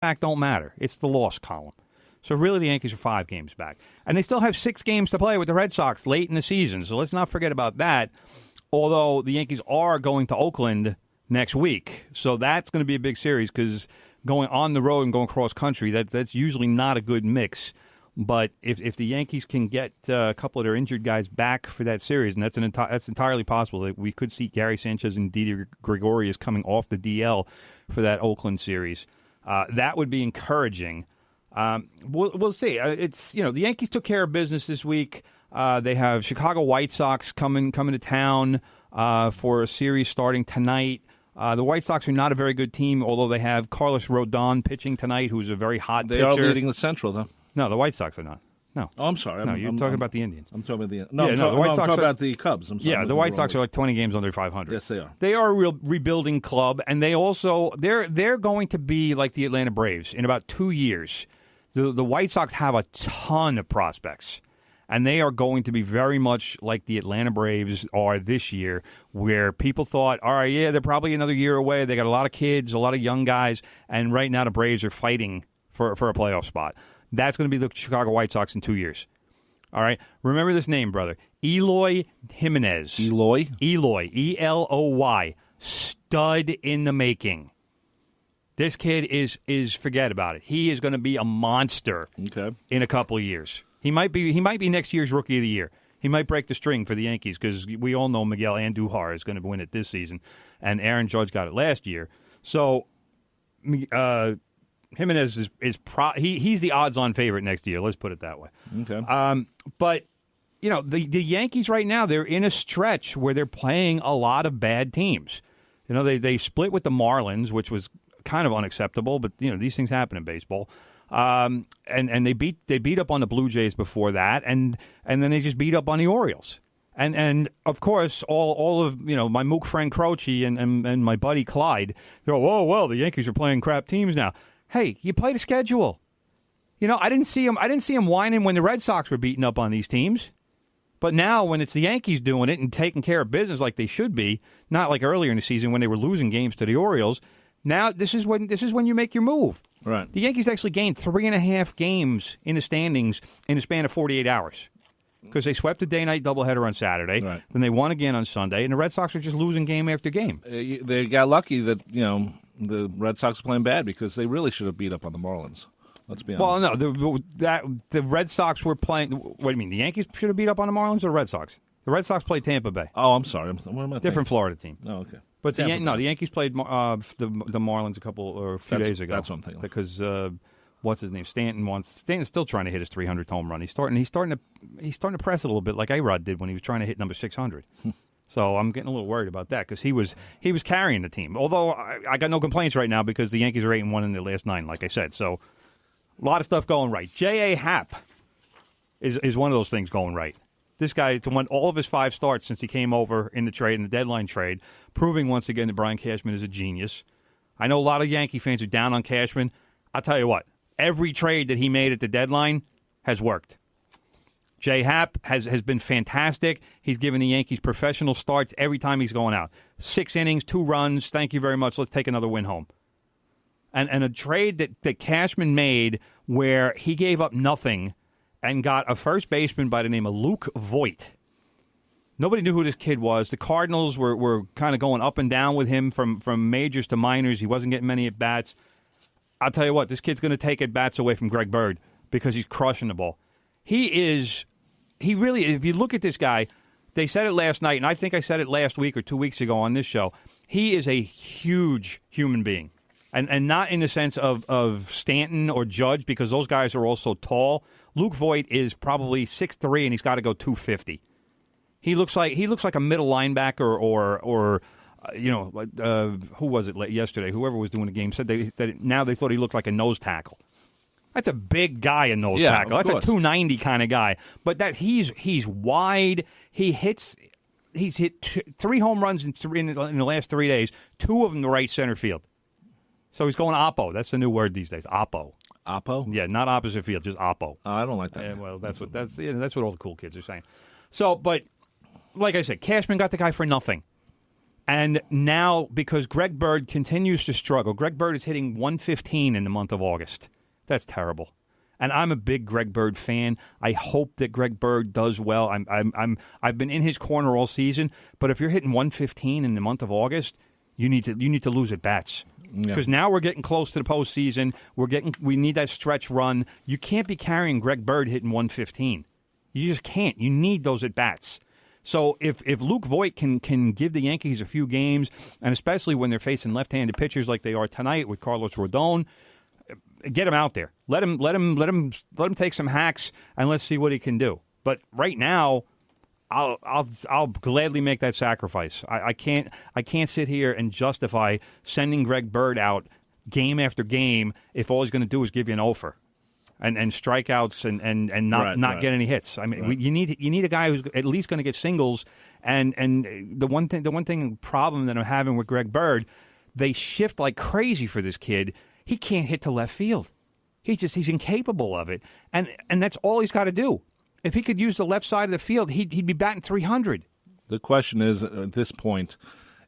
back don't matter. It's the loss column. So really the Yankees are 5 games back. And they still have 6 games to play with the Red Sox late in the season. So let's not forget about that. Although the Yankees are going to Oakland next week. So that's going to be a big series because going on the road and going cross country, that's usually not a good mix. But if the Yankees can get a couple of their injured guys back for that series, and that's entirely possible, we could see Gary Sanchez and Didi Gregorius coming off the DL for that Oakland series. That would be encouraging. We'll see. The Yankees took care of business this week. They have Chicago White Sox coming to town for a series starting tonight. The White Sox are not a very good team, although they have Carlos Rodon pitching tonight, who's a very hot pitcher. They are leading the Central, though. No, the White Sox are not. No. Oh, I'm sorry. No, you're talking about the Indians. I'm talking about the White Sox I'm talking about the Cubs. I'm sorry. Yeah, the White Sox are like 20 games under 500. Yes, they are. They are a real rebuilding club, and they also they're going to be like the Atlanta Braves in about 2 years. The White Sox have a ton of prospects, and they are going to be very much like the Atlanta Braves are this year, where people thought, all right, yeah, they're probably another year away. They got a lot of kids, a lot of young guys, and right now the Braves are fighting for a playoff spot. That's going to be the Chicago White Sox in 2 years. All right? Remember this name, brother. Eloy Jimenez. Eloy, E-L-O-Y. Stud in the making. This kid is forget about it. He is going to be a monster in a couple of years. He might be next year's Rookie of the Year. He might break the string for the Yankees because we all know Miguel Andujar is going to win it this season, and Aaron Judge got it last year. So Jimenez he's the odds-on favorite next year. Let's put it that way. Okay. But the Yankees right now, they're in a stretch where they're playing a lot of bad teams. They split with the Marlins, which was kind of unacceptable, but these things happen in baseball. And they beat up on the Blue Jays before that, and then they just beat up on the Orioles. And of course, all of my Mook friend Croce and my buddy Clyde, they're oh well, the Yankees are playing crap teams now. Hey, you played a schedule. I didn't see him whining when the Red Sox were beating up on these teams. But now when it's the Yankees doing it and taking care of business like they should be, not like earlier in the season when they were losing games to the Orioles, now this is when you make your move. Right. The Yankees actually gained 3.5 games in the standings in a span of 48 hours. Because they swept the day-night doubleheader on Saturday, right. Then they won again on Sunday, and the Red Sox are just losing game after game. They got lucky that the Red Sox are playing bad because they really should have beat up on the Marlins. Let's be honest. Well, no, the Red Sox were playing. What do you mean? The Yankees should have beat up on the Marlins or the Red Sox? The Red Sox played Tampa Bay. Oh, I'm sorry. What am I Different Florida team. Oh, okay. But the Yankees played the Marlins a few days ago. That's what I'm thinking. Because what's his name? Stanton's still trying to hit his 300th home run. He's starting to press it a little bit like A-Rod did when he was trying to hit number 600. So I'm getting a little worried about that because he was carrying the team. Although I got no complaints right now because the Yankees are 8-1 in their last 9, like I said. So a lot of stuff going right. J.A. Happ is one of those things going right. This guy won all of his 5 starts since he came over in the deadline trade, proving once again that Brian Cashman is a genius. I know a lot of Yankee fans are down on Cashman. I'll tell you what, every trade that he made at the deadline has worked. J. Happ has been fantastic. He's given the Yankees professional starts every time he's going out. 6 innings, 2 runs, thank you very much, let's take another win home. And a trade that Cashman made where he gave up nothing and got a first baseman by the name of Luke Voit. Nobody knew who this kid was. The Cardinals were kind of going up and down with him from majors to minors. He wasn't getting many at-bats. I'll tell you what, this kid's going to take at-bats away from Greg Bird because he's crushing the ball. He really, if you look at this guy, they said it last night, and I think I said it last week or 2 weeks ago on this show. He is a huge human being. And not in the sense of Stanton or Judge, because those guys are also tall. Luke Voit is probably 6'3", and he's got to go 250. He looks like a middle linebacker or who was it yesterday? Whoever was doing the game said that now they thought he looked like a nose tackle. That's a big guy, a nose tackle. That's a 290 kind of guy. But that he's wide. He's hit 3 home runs in the last 3 days. 2 of them to right center field. So he's going oppo. That's the new word these days. Oppo. Oppo? Yeah, not opposite field, just oppo. I don't like that. Well, that's what all the cool kids are saying. So, but like I said, Cashman got the guy for nothing. And now, because Greg Bird continues to struggle, Greg Bird is hitting 115 in the month of August. That's terrible. And I'm a big Greg Bird fan. I hope that Greg Bird does well. I've been in his corner all season. But if you're hitting 115 in the month of August, you need to lose at bats. Because now we're getting close to the postseason. We need that stretch run. You can't be carrying Greg Bird hitting 115. You just can't. You need those at bats. So if Luke Voit can give the Yankees a few games, and especially when they're facing left-handed pitchers like they are tonight with Carlos Rodon, get him out there. Let him take some hacks, and let's see what he can do. But right now, I'll gladly make that sacrifice. I can't sit here and justify sending Greg Bird out game after game if all he's going to do is give you an offer. And strikeouts and not get any hits. I mean, you need a guy who's at least going to get singles. And the one problem that I'm having with Greg Bird, they shift like crazy for this kid. He can't hit to left field. He's incapable of it. And that's all he's got to do. If he could use the left side of the field, he'd be batting 300. The question is, at this point,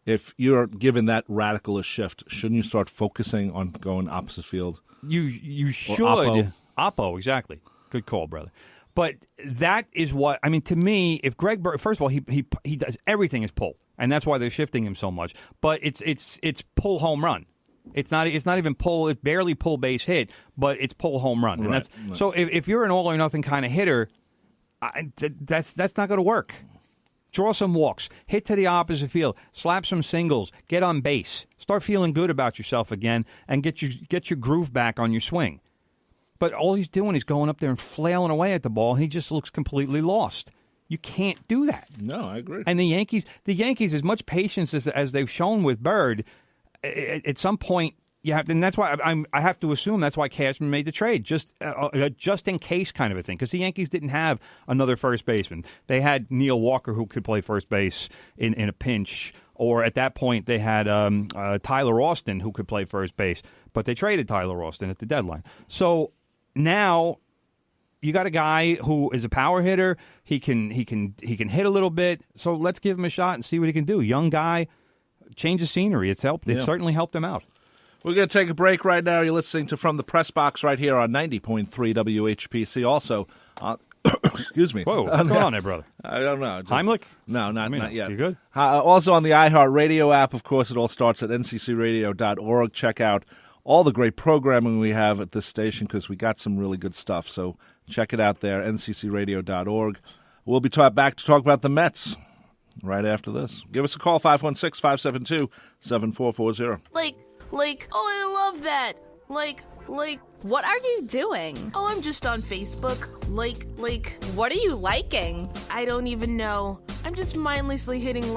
if you're given that radical a shift, shouldn't you start focusing on going opposite field? You should. Oppo, exactly. Good call, brother. But that is what, I mean, to me, if Greg Bird, first of all, he does everything is pull, and that's why they're shifting him so much. But it's pull home run. It's not even pull. It's barely pull base hit, but it's pull home run. And so if you're an all or nothing kind of hitter, that's not going to work. Draw some walks, hit to the opposite field, slap some singles, get on base, start feeling good about yourself again, and get your groove back on your swing. But all he's doing is going up there and flailing away at the ball, and he just looks completely lost. You can't do that. No, I agree. And the Yankees, as much patience as they've shown with Bird, at some point you have to, and that's why I have to assume that's why Cashman made the trade, just in case kind of a thing, because the Yankees didn't have another first baseman. They had Neil Walker, who could play first base in a pinch, or at that point they had Tyler Austin, who could play first base, but they traded Tyler Austin at the deadline. So now you got a guy who is a power hitter. He can hit a little bit. So let's give him a shot and see what he can do. Young guy, change of scenery. It's helped. It certainly helped him out. We're going to take a break right now. You're listening to From the Press Box right here on 90.3 WHPC. Also, excuse me. Whoa, what's going on there, brother? I don't know. Heimlich? No, not yet. You good? Also on the iHeartRadio app, of course, it all starts at nccradio.org. Check out all the great programming we have at this station because we got some really good stuff. So check it out there, nccradio.org. We'll be back to talk about the Mets right after this. Give us a call, 516-572-7440. Oh, I love that. What are you doing? Oh, I'm just on Facebook. What are you liking? I don't even know. I'm just mindlessly hitting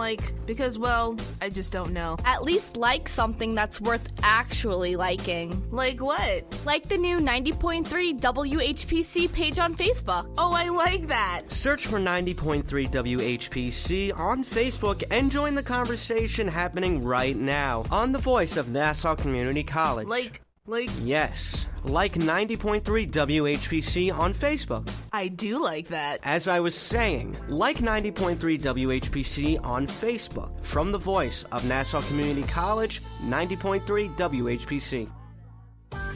because, well, I just don't know. At least like something that's worth actually liking. Like what? Like the new 90.3 WHPC page on Facebook. Oh, I like that. Search for 90.3 WHPC on Facebook and join the conversation happening right now on the voice of Nassau Community College. Yes, like 90.3 WHPC on Facebook. I do like that. As I was saying, like 90.3 WHPC on Facebook. From the voice of Nassau Community College, 90.3 WHPC.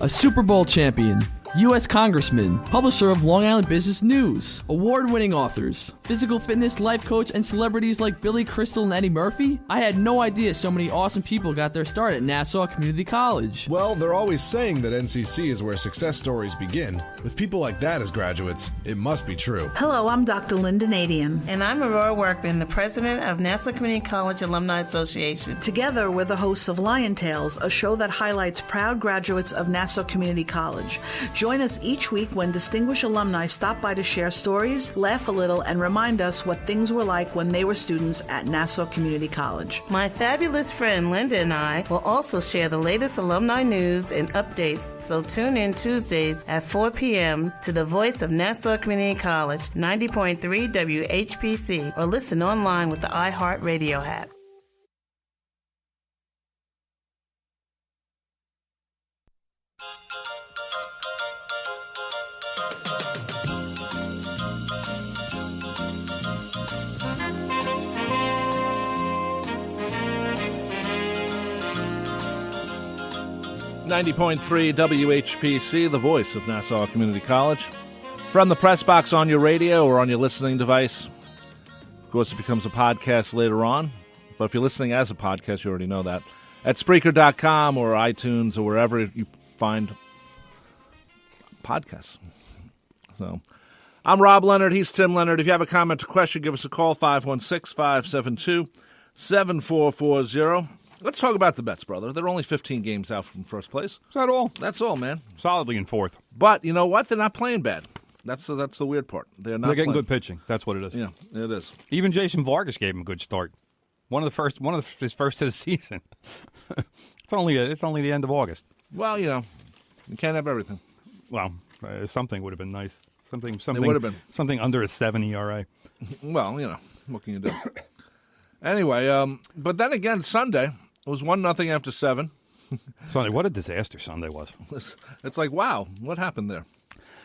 A Super Bowl champion, U.S. Congressman, publisher of Long Island Business News, award-winning authors, physical fitness life coach, and celebrities like Billy Crystal and Eddie Murphy? I had no idea so many awesome people got their start at Nassau Community College. Well, they're always saying that NCC is where success stories begin. With people like that as graduates, it must be true. Hello, I'm Dr. Linda Nadian. And I'm Aurora Workman, the president of Nassau Community College Alumni Association. Together, we're the hosts of Lion Tales, a show that highlights proud graduates of Nassau Community College. Join us each week when distinguished alumni stop by to share stories, laugh a little, and remind us what things were like when they were students at Nassau Community College. My fabulous friend Linda and I will also share the latest alumni news and updates, so tune in Tuesdays at 4 p.m. to the voice of Nassau Community College, 90.3 WHPC, or listen online with the iHeartRadio app. 90.3 WHPC, the voice of Nassau Community College. From the press box on your radio or on your listening device. Of course, it becomes a podcast later on. But if you're listening as a podcast, you already know that. At Spreaker.com or iTunes or wherever you find podcasts. So, I'm Rob Leonard. He's Tim Leonard. If you have a comment or question, give us a call, 516-572-7440. Let's talk about the Mets, brother. They're only 15 games out from first place. Is that all? That's all, man. Solidly in fourth. But you know what? They're not playing bad. That's the weird part. They're getting playing. good pitching. That's what it is. Yeah, it is. Even Jason Vargas gave him a good start. His first of the season. It's only the end of August. Well, you can't have everything. Well, something would have been nice. Something it would have been something under a 7 ERA. Well, what can you do? Anyway, but then again, Sunday it was 1-0 after 7. Sunday, what a disaster Sunday was. It's like, wow, what happened there?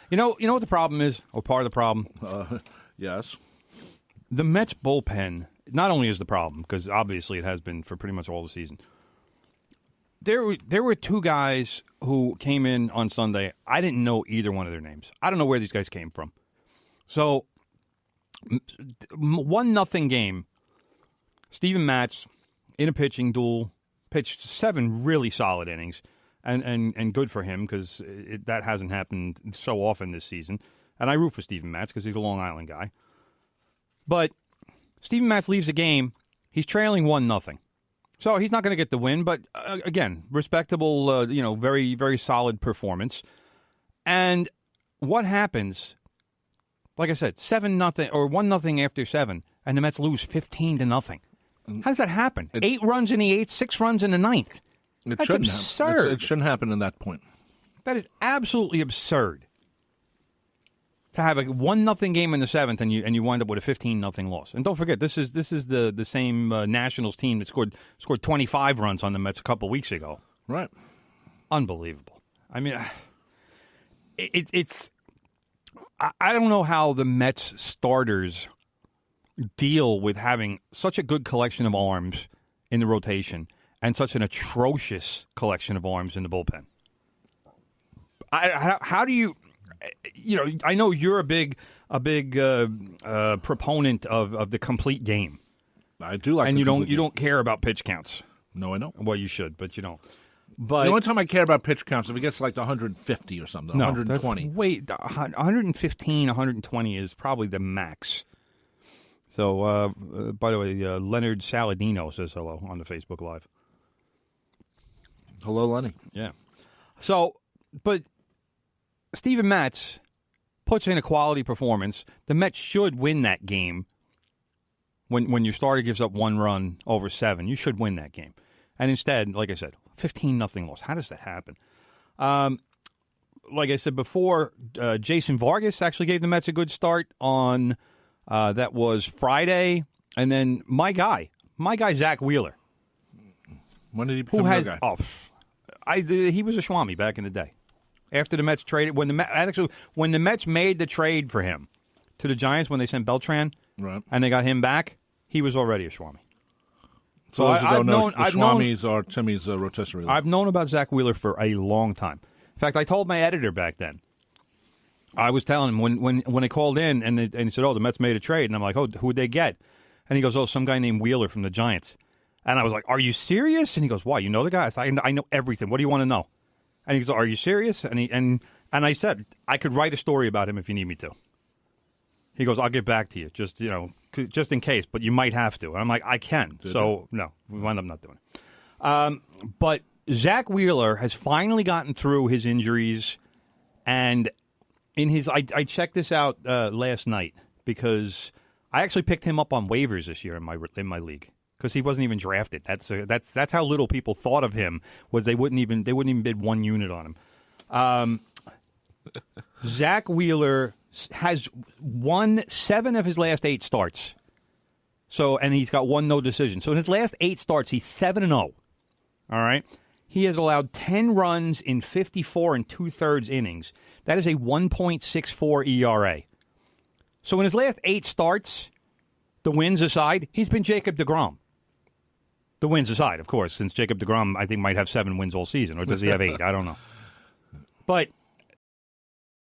You know what the problem is, or part of the problem? Yes. The Mets bullpen not only is the problem, because obviously it has been for pretty much all the season. There were two guys who came in on Sunday. I didn't know either one of their names. I don't know where these guys came from. So, 1-0 game. Steven Matz, in a pitching duel, pitched 7 really solid innings, and good for him because that hasn't happened so often this season. And I root for Steven Matz because he's a Long Island guy. But Steven Matz leaves the game. He's trailing 1-0. So he's not going to get the win, but again, respectable, very, very solid performance. And what happens, like I said, 7-0 or 1-0 after 7, and the Mets lose 15-0. How does that happen? 8 runs in the 8th, 6 runs in the 9th. That's absurd. It shouldn't happen in that point. That is absolutely absurd. To have a 1-0 game in the 7th and you wind up with a 15-0 loss. And don't forget, this is the same Nationals team that scored 25 runs on the Mets a couple weeks ago. Right. Unbelievable. I mean, it's I don't know how the Mets starters deal with having such a good collection of arms in the rotation and such an atrocious collection of arms in the bullpen. How do you? I know you're a big proponent of the complete game. I do like, and you don't care about pitch counts. No, I don't. Well, you should, but you don't. But the only time I care about pitch counts if it gets like 150 or something, no, 120. Wait, 115, 120 is probably the max. So, by the way, Leonard Saladino says hello on the Facebook Live. Hello, Lenny. Yeah. So, but Steven Matz puts in a quality performance. The Mets should win that game. When your starter gives up 1 run over 7, you should win that game. And instead, like I said, 15-0 loss. How does that happen? Like I said before, Jason Vargas actually gave the Mets a good start on that was Friday. And then my guy Zach Wheeler. When did he become your guy? He was a Schwami back in the day. After the Mets traded, when the Mets made the trade for him to the Giants when they sent Beltran, right, and they got him back, he was already a Schwami. So I've known Schwamis are Timmy's rotisserie. I've known about Zach Wheeler for a long time. In fact, I told my editor back then. I was telling him when they called in and he said, "Oh, the Mets made a trade," and I'm like, "Oh, who'd they get?" And he goes, "Oh, some guy named Wheeler from the Giants." And I was like, "Are you serious?" And he goes, "Why? You know the guy?" I said, "I know everything. What do you want to know?" And he goes, "Are you serious?" And I said, "I could write a story about him if you need me to." He goes, "I'll get back to you, just in case, but you might have to." And I'm like, "I can." No, we wound up not doing it. But Zach Wheeler has finally gotten through his injuries, and I checked this out last night because I actually picked him up on waivers this year in my league. Because he wasn't even drafted. That's how little people thought of him. Was they wouldn't even bid 1 unit on him. Zach Wheeler has won 7 of his last 8 starts. And he's got 1 no decision. So in his last 8 starts, he's 7-0. All right, he has allowed 10 runs in 54 2/3 innings. That is a 1.64 ERA. So in his last 8 starts, the wins aside, he's been Jacob deGrom. The wins aside, of course, since Jacob deGrom, I think, might have 7 wins all season. Or does he have 8? I don't know. But